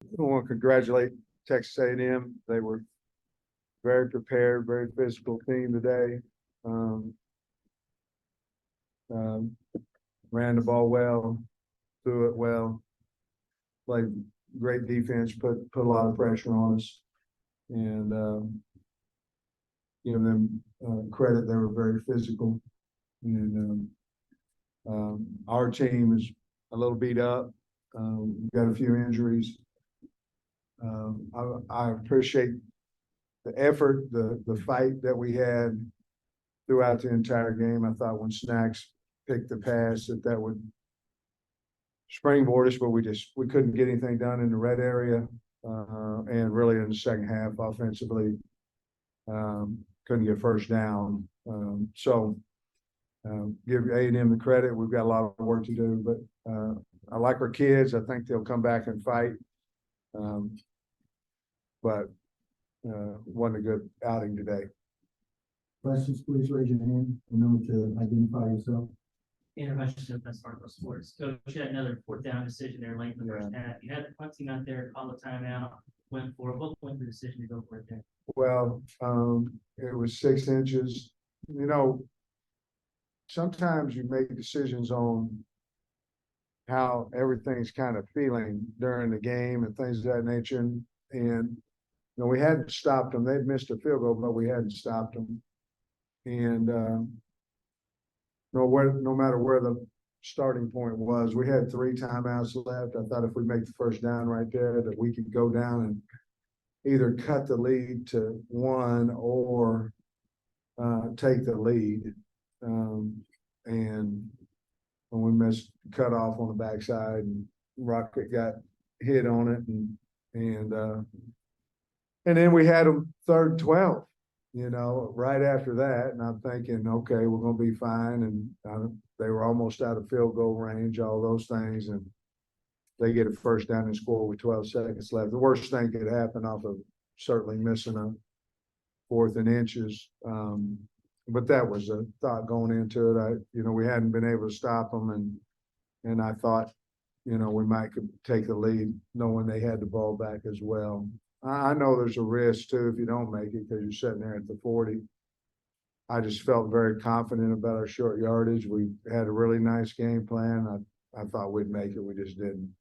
I want to congratulate Texas A&M. They were very prepared, very physical team today. Um, um, Ran the ball well, threw it well, played great defense, put a lot of pressure on us, and give them credit. They were very physical, and our team is a little beat up. We've got a few injuries. I appreciate the effort, the fight that we had throughout the entire game. I thought when Snacks picked the pass that would springboard us, but we couldn't get anything done in the red area, and really in the second half offensively, couldn't get first down. Give A&M the credit. We've got a lot of work to do, but I like our kids. I think they'll come back and fight. But wasn't a good outing today. Questions, please raise your hand. Remember to identify yourself. Intervention of Best Fargo Sports. Coach, you had another fourth down decision there late in the first half. You had the punt team out there, call a timeout, went for it. What went the decision to go for it there? Well, it was 6 inches. You know, sometimes you make decisions on how everything's kind of feeling during the game and things of that nature. And you know, we hadn't stopped them. They'd missed a field goal, but we hadn't stopped them. And no matter where the starting point was, we had 3 timeouts left. I thought if we make the first down right there, that we could go down and either cut the lead to 1 or take the lead. And when we missed cut off on the backside, and Rocket got hit on it, and then we had them 3rd and 12, you know, right after that. And I'm thinking, okay, we're going to be fine. And they were almost out of field goal range, all those things. And they get a first down and score with 12 seconds left. The worst thing could happen off of certainly missing a 4th and inches. But that was a thought going into it. We hadn't been able to stop them. And I thought, we might could take the lead knowing they had the ball back as well. I know there's a risk too if you don't make it because you're sitting there at the 40. I just felt very confident about our short yardage. We had a really nice game plan. I thought we'd make it. We just didn't.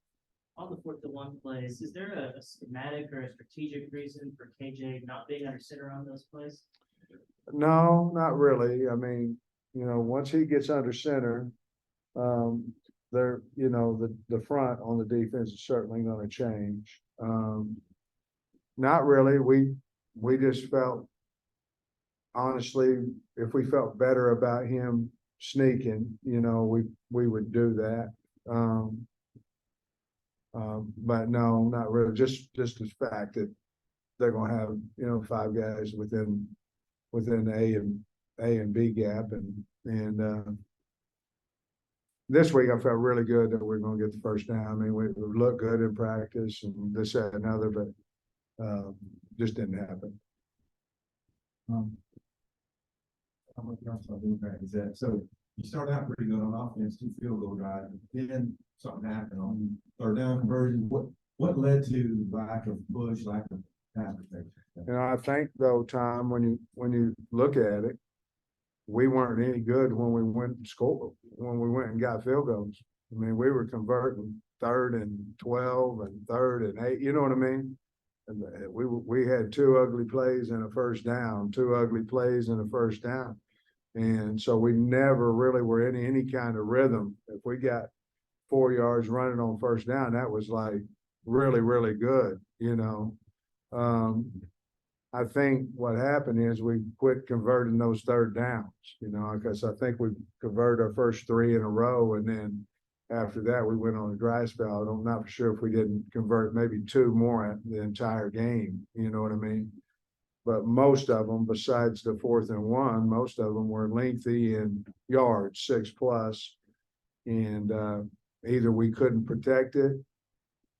On the 4th and 1 plays, is there a schematic or a strategic reason for KJ not being under center on those plays? No, not really. I mean, once he gets under center, the front on the defense is certainly going to change. Not really. We just felt, honestly, if we felt better about him sneaking, we would do that. But no, not really. Just the fact that they're going to have 5 guys within A and B gap, and this week I felt really good that we're going to get the first down. I mean, we looked good in practice and this, that, and another, but just didn't happen. How much is that? So you started out pretty good on offense, 2 field goal drives, then something happened on 3rd down conversion. What led to lack of push, lack of pass protection? I think though, Tom, when you look at it, we weren't any good when we went and got field goals. I mean, we were converting 3rd and 12 and 3rd and 8. You know what I mean? And we had 2 ugly plays and a first down, 2 ugly plays and a first down. And so we never really were in any kind of rhythm. If we got 4 yards running on first down, that was like really, really good, I think what happened is we quit converting those 3rd downs, because I think we converted our first 3 in a row. And then after that, we went on a dry spell. I'm not for sure if we didn't convert maybe 2 more at the entire game. You know what I mean? But most of them, besides the 4th and 1, most of them were lengthy and yards, 6+. And either we couldn't protect it,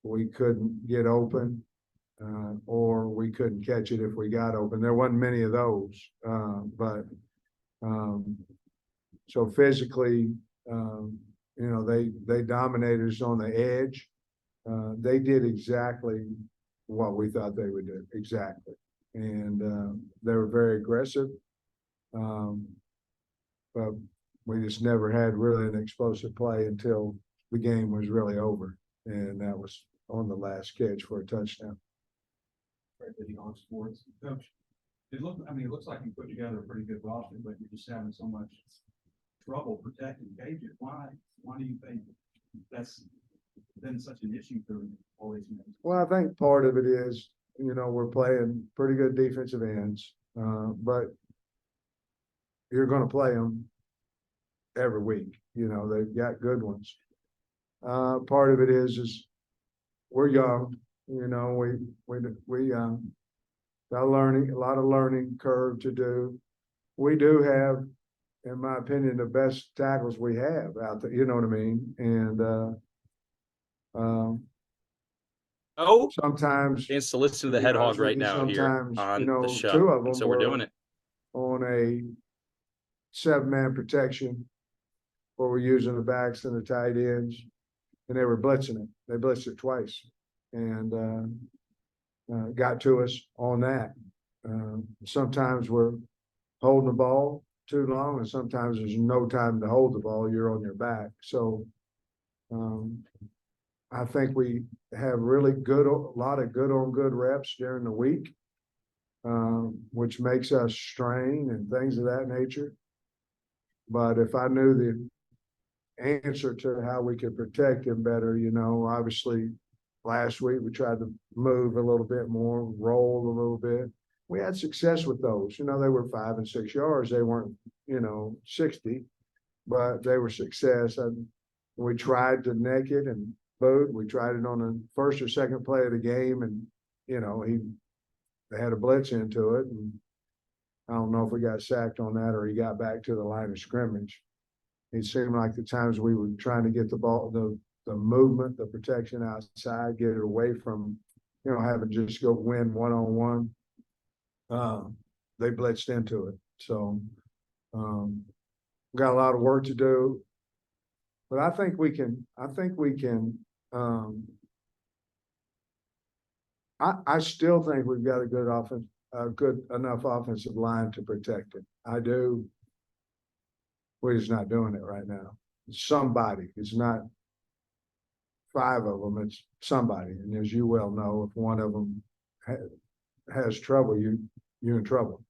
we couldn't get open, or we couldn't catch it if we got open. There wasn't many of those, so physically, they dominated us on the edge. they did exactly what we thought they would do, exactly. And, they were very aggressive. But we just never had really an explosive play until the game was really over. And that was on the last catch for a touchdown. On sports, coach. It looks like you put together a pretty good roster, but you're just having so much trouble protecting Gages. Why do you think that's been such an issue for all these years? Well, I think part of it is, we're playing pretty good defensive ends, but you're going to play them every week. They've got good ones. Part of it is we're young. We got a lot of learning curve to do. We do have, in my opinion, the best tackles we have out there. You know what I mean? And Oh, sometimes and solicit to the be head honest hog with right you, now here sometimes, on the show. two of them And so we're doing it. on a 7-man protection, where we're using the backs and the tight ends, and they were blitzing it. They blitzed it twice, and got to us on that. Sometimes we're holding the ball too long, and sometimes there's no time to hold the ball. You're on your back. So I think we have really a lot of good on good reps during the week, which makes us strain and things of that nature. But if I knew the answer to how we could protect him better, obviously last week we tried to move a little bit more, roll a little bit. We had success with those. They were 5 and 6 yards. They weren't, 60, but they were success. And we tried to neck it and boot. We tried it on the first or second play of the game, and they had a blitz into it. And I don't know if we got sacked on that or he got back to the line of scrimmage. It seemed like the times we were trying to get the ball, the movement, the protection outside, get it away from, having just go win one-on-one. They blitzed into it. So got a lot of work to do, but I think we can, I still think we've got a good enough offensive line to protect it. I do. We're just not doing it right now. Somebody, it's not 5 of them, it's somebody. And as you well know, if one of them has trouble, you're in trouble.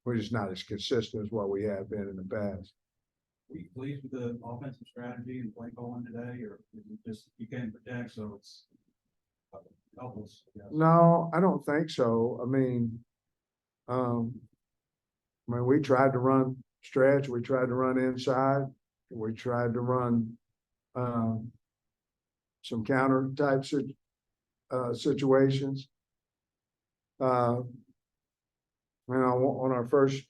We're just not as consistent as what we have been in the past. Were you pleased with the offensive strategy and play calling today, or is it just you can't protect, so it's helpless? No, I don't think so. I mean, we tried to run stretch, we tried to run inside, we tried to run some counter type situations. On our first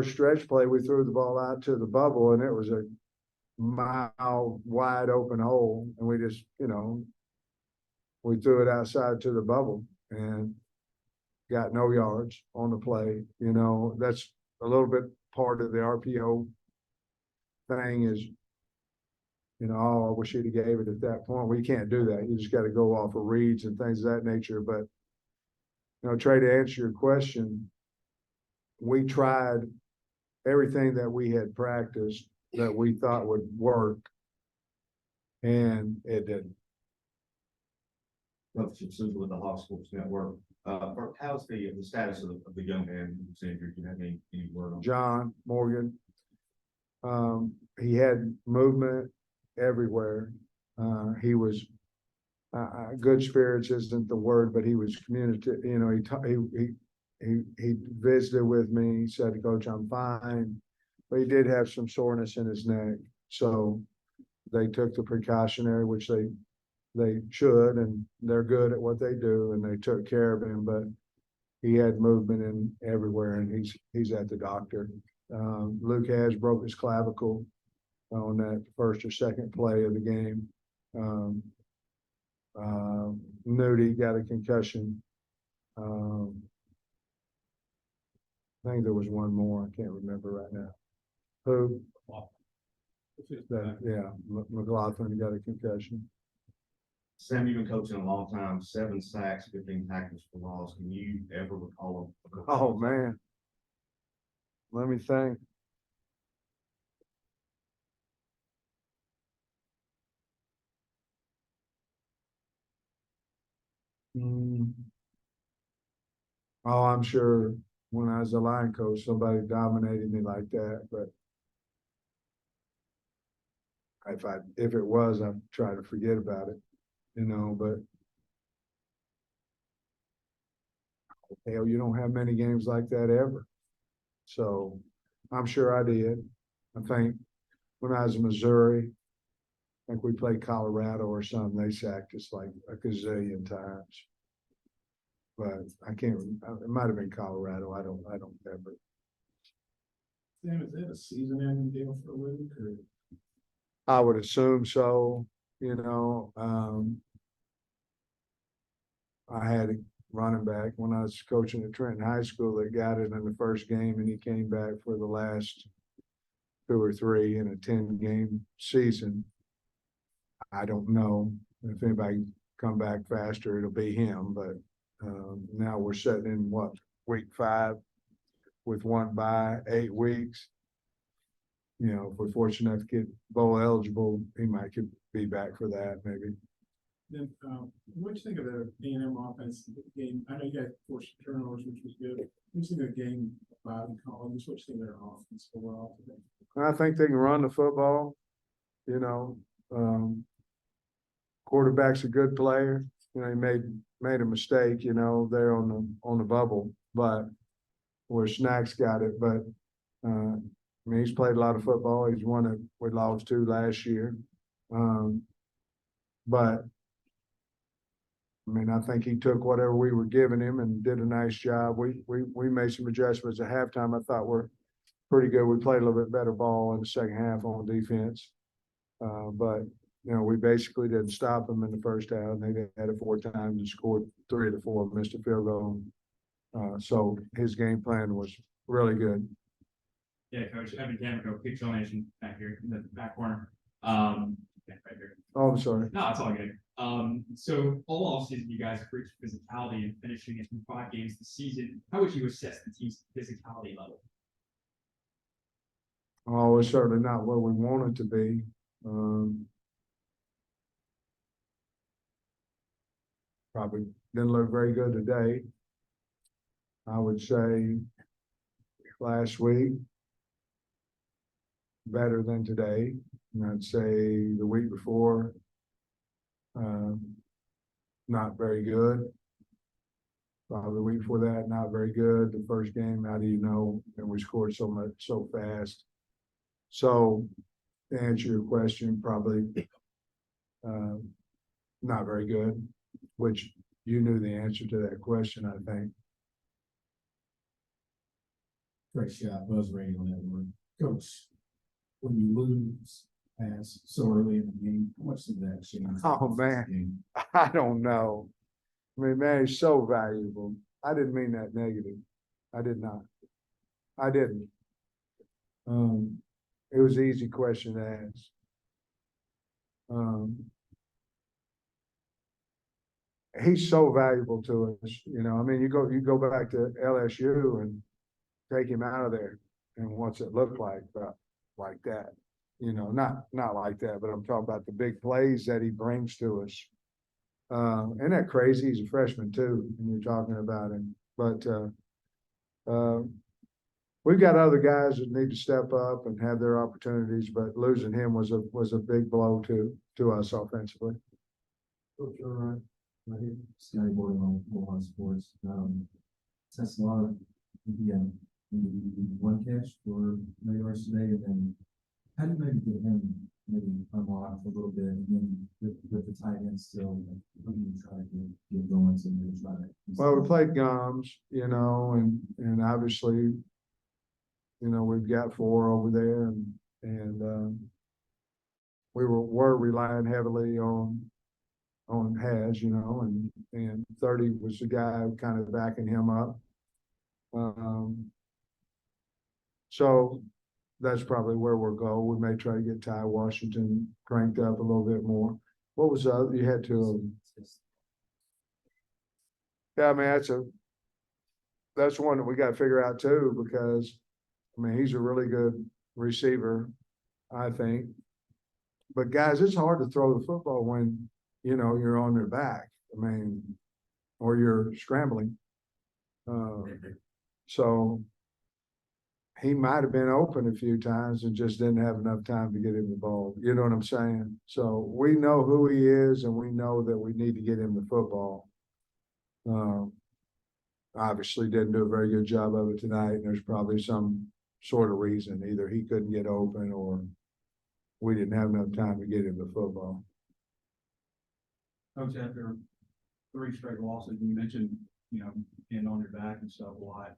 stretch play, we threw the ball out to the bubble, and it was a mile wide open hole, and we just, we threw it outside to the bubble and got no yards on the play. That's a little bit part of the RPO thing is, I wish he'd have gave it at that point. We can't do that. You just got to go off of reads and things of that nature. But, Trey, to answer your question, we tried everything that we had practiced that we thought would work, and it didn't. Relative with the Hawk Sports Network. How's the status of the young man who's injured? Do you have any word on John Morgan, he had movement everywhere. He was good spirits isn't the word, but he was communicative. He visited with me. He said, "Coach, I'm fine," but he did have some soreness in his neck. So they took the precautionary, which they should, and they're good at what they do, and they took care of him. But he had movement in everywhere, and he's at the doctor. Luke has broke his clavicle on that first or second play of the game. Nudie got a concussion. I think there was one more. I can't remember right now. Who? McLaughlin got a concussion. Sam, you've been coaching a long time, 7 sacks, 15 tackles for loss. Can you ever recall them? Oh, man. Let me think. Hmm. Oh, I'm sure when I was a line coach, somebody dominated me like that, but if it was, I'd try to forget about it, but hell, you don't have many games like that ever. So I'm sure I did. I think when I was in Missouri, I think we played Colorado or something, they sacked us like a gazillion times. But I can't, it might have been Colorado. I don't remember. Sam, is that a season-ending deal for a week or? I would assume so, I had a running back when I was coaching at Trenton High School that got it in the first game and he came back for the last 2 or 3 in a 10-game season. I don't know if anybody come back faster, it'll be him, but now we're sitting in week 5 with 1 bye, 8 weeks. If we're fortunate enough to get bowl eligible, he might could be back for that maybe. Then, what do you think of the A&M offense game? I know you guys forced turnovers, which was good. What do you think of the game about in college? What do you think of their offense overall today? I think they can run the football, quarterback's a good player. He made a mistake, there on the bubble, but where Snacks got it. But he's played a lot of football. He's won it. We lost 2 last year. But I think he took whatever we were giving him and did a nice job. We made some adjustments at halftime. I thought we're pretty good. We played a little bit better ball in the second half on defense. But we basically didn't stop them in the first half. They had it 4 times and scored 3 of the 4, missed a field goal. So his game plan was really good. Yeah, Coach Evan Camico, Pixel Nation back here in the back corner. Yeah, right here. Oh, I'm sorry. No, it's all good. So all offseason, you guys preached physicality and finishing it in 5 games this season. How would you assess the team's physicality level? Oh, it's certainly not where we want it to be. Probably didn't look very good today. I would say last week better than today. And I'd say the week before not very good. Probably the week before that, not very good. The first game, how do you know? And we scored so much so fast. So to answer your question, probably not very good, which you knew the answer to that question, I think. Great shot, buzz rating on that one. Coach, when you lose pass so early in the game, how much did that change? Oh, man. I don't know. Man, he's so valuable. I didn't mean that negative. I did not. I didn't. It was an easy question to ask. He's so valuable to us. You go back to LSU and take him out of there, and what's it look like that? Not like that, but I'm talking about the big plays that he brings to us. Isn't that crazy? He's a freshman too, and you're talking about him. But we've got other guys that need to step up and have their opportunities, but losing him was a big blow to us offensively. Coach, all right. Right here, Scotty Board on Sports. That's a lot of, one catch for no yards today, and then how do you maybe get him unlocked a little bit, and then with the tight end still, how do you try to get going to maybe try to? Well, we played Gums, and obviously, we've got 4 over there, and we were relying heavily on Has, and 30 was the guy kind of backing him up. So that's probably where we'll go. We may try to get Ty Washington cranked up a little bit more. What was the other, you had to, yeah, I mean, that's one that we gotta figure out too, because, I mean, he's a really good receiver, I think. But guys, it's hard to throw the football when, you're on their back, I mean, or you're scrambling. So he might have been open a few times and just didn't have enough time to get him the ball. You know what I'm saying? So we know who he is and we know that we need to get him the football. Obviously didn't do a very good job of it tonight, and there's probably some sort of reason. Either he couldn't get open or we didn't have enough time to get him the football. Coach, after 3 straight losses, you mentioned, being on your back and stuff a lot.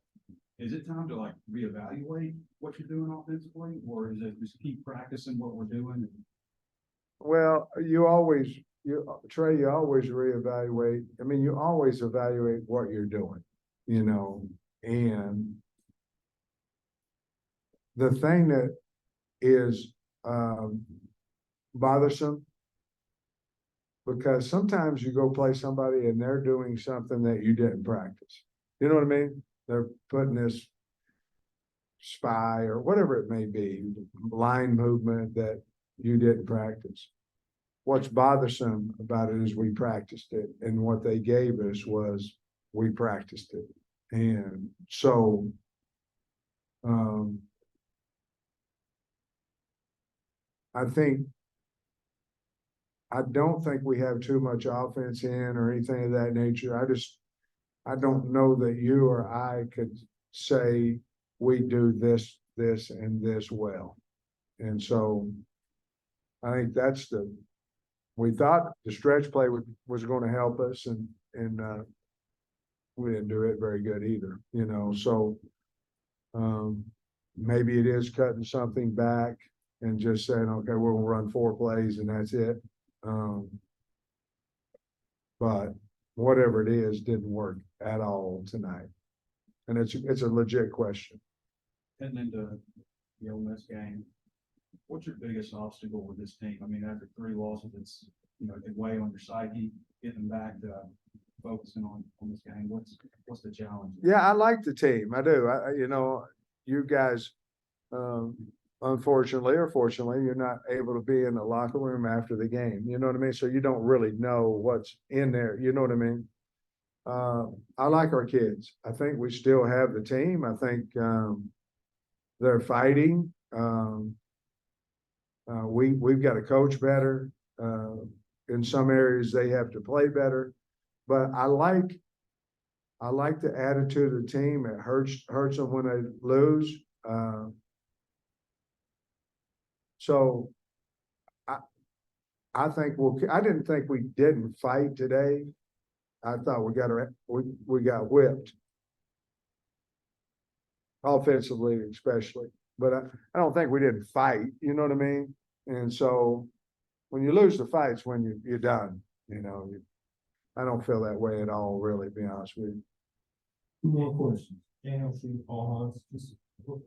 Is it time to like reevaluate what you're doing offensively, or is it just keep practicing what we're doing? Well, Trey, you always reevaluate. I mean, you always evaluate what you're doing, and the thing that is bothersome, because sometimes you go play somebody and they're doing something that you didn't practice. You know what I mean? They're putting this spy or whatever it may be, line movement that you didn't practice. What's bothersome about it is we practiced it, and what they gave us was we practiced it. And so I don't think we have too much offense in or anything of that nature. I don't know that you or I could say we do this, and this well. And so I think we thought the stretch play was going to help us, and we didn't do it very good either, so maybe it is cutting something back and just saying, okay, we're gonna run 4 plays and that's it. But whatever it is, didn't work at all tonight. And it's a legit question. Heading into the Ole Miss game, what's your biggest obstacle with this team? I mean, after 3 losses, it's, it weigh on your psyche, getting back to focusing on this game. What's the challenge? Yeah, I like the team. I do. You guys, unfortunately or fortunately, you're not able to be in the locker room after the game. You know what I mean? So you don't really know what's in there. You know what I mean? I like our kids. I think we still have the team. I think they're fighting. We've got to coach better. In some areas, they have to play better. But I like the attitude of the team. It hurts them when they lose. So I think I didn't think we didn't fight today. I thought we got whipped. Offensively, especially. But I don't think we didn't fight, you know what I mean? And so when you lose the fights, when you're done, I don't feel that way at all, really, to be honest with you. 2 more questions. Daniel, Paul Hans, just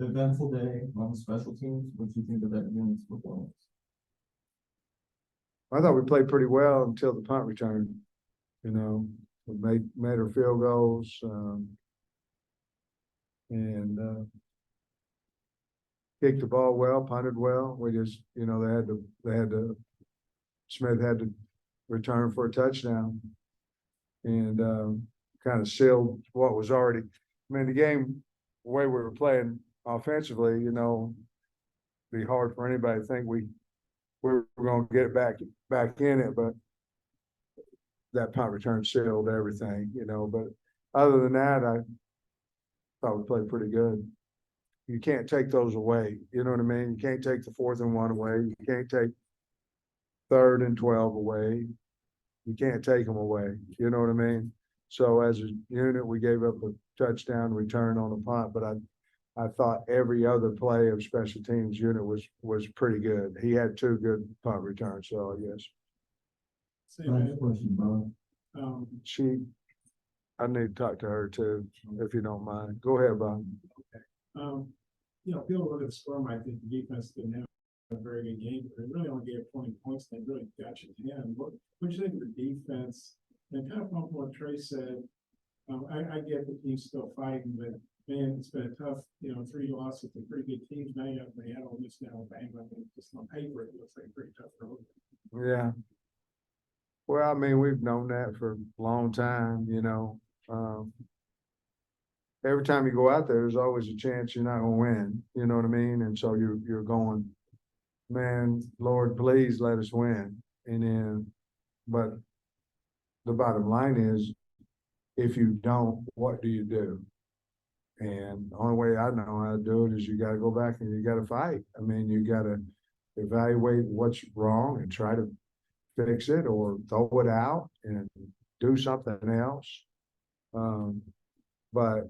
eventful day on special teams. What do you think of that unit's performance? I thought we played pretty well until the punt return. We made our field goals, and kicked the ball well, punted well. We just, Smith had to return for a touchdown, and kind of sealed what was already. I mean, the game, the way we were playing offensively, be hard for anybody to think we were going to get it back in it, but that punt return sealed everything, But other than that, I thought we played pretty good. You can't take those away. You know what I mean? You can't take the 4th and 1 away. You can't take 3rd and 12 away. You can't take them away. You know what I mean? So as a unit, we gave up a touchdown return on a punt, but I thought every other play of special teams unit was pretty good. He had 2 good punt returns, so I guess. Same question, Bob. I need to talk to her too, if you don't mind. Go ahead, Bob. If you look at the score, I think the defense didn't have a very good game, but they really only gave 20 points. They really got you at the end. What do you think of the defense? And kind of from what Trey said, I get the team's still fighting, but man, it's been a tough, 3 losses to pretty good teams. Now you have they had all this now, Alabama. I think just on paper, it looks like a pretty tough road. Yeah. Well, I mean, we've known that for a long time, every time you go out there, there's always a chance you're not gonna win, you know what I mean? And so you're going, man, Lord, please let us win. And then, but the bottom line is, if you don't, what do you do? And the only way I know how to do it is you gotta go back and you gotta fight. I mean, you gotta evaluate what's wrong and try to fix it or throw it out and do something else. But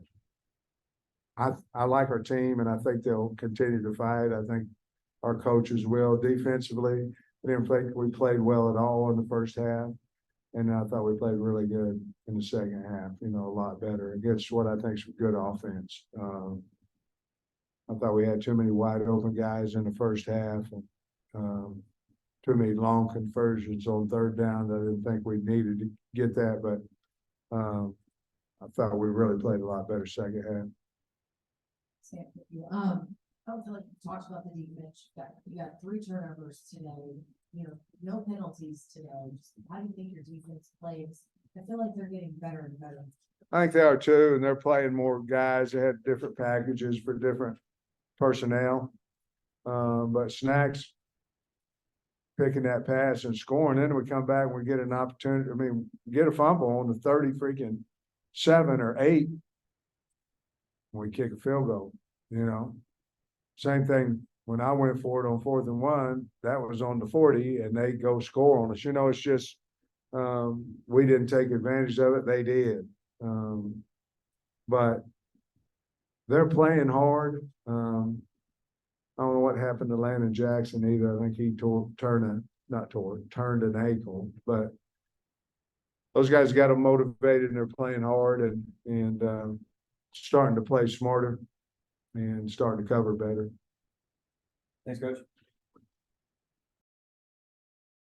I like our team and I think they'll continue to fight. I think our coaches will. Defensively, I didn't think we played well at all in the first half. And I thought we played really good in the second half, a lot better against what I think is good offense. I thought we had too many wide open guys in the first half and too many long conversions on third down that I didn't think we needed to get that, but I thought we really played a lot better second half. Sam, thank you. I don't feel like you talked about the defense. You got 3 turnovers today, no penalties today. How do you think your defense plays? I feel like they're getting better and better. I think they are too, and they're playing more guys. They had different packages for different personnel. But Snacks picking that pass and scoring, then we come back and we get an opportunity. I mean, get a fumble on the 30 freaking 7 or 8. We kick a field goal, Same thing when I went for it on 4th and 1, that was on the 40 and they go score on us. It's just we didn't take advantage of it. They did. But they're playing hard. I don't know what happened to Landon Jackson either. I think he turned an ankle, but those guys got them motivated and they're playing hard and starting to play smarter and starting to cover better. Thanks, Coach.